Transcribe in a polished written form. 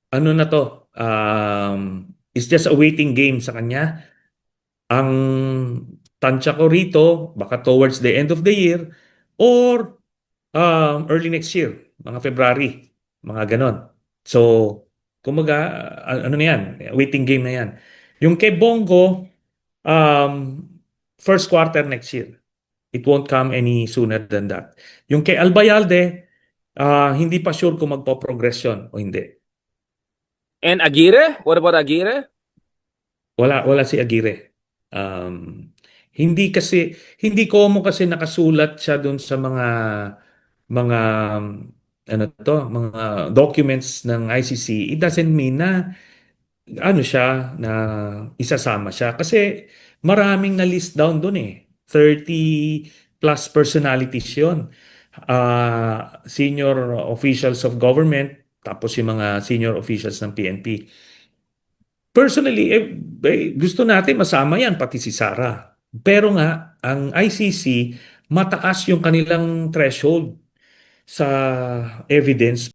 ano na to, it's just a waiting game sa kanya. Ang tansya ko rito, baka towards the end of the year or early next year, mga February, mga ganon. So, kumaga, ano na yan, waiting game na yan. Yung kay Bongo, um, first quarter next year. It won't come any sooner than that. Yung kay Albayalde, hindi pa sure kung magpo-progression o hindi. And Aguirre? What about Aguirre? Wala si Aguirre. Um, hindi ko mo kasi nakasulat siya doon sa mga ano to, mga documents ng ICC. It doesn't mean na ano siya na isasama siya kasi maraming na list down doon eh. 30 plus personalities 'yon. Senior officials of government tapos yung mga senior officials ng PNP. Personally, gusto natin masama yan, pati si Sara. Pero nga, ang ICC, mataas yung kanilang threshold sa evidence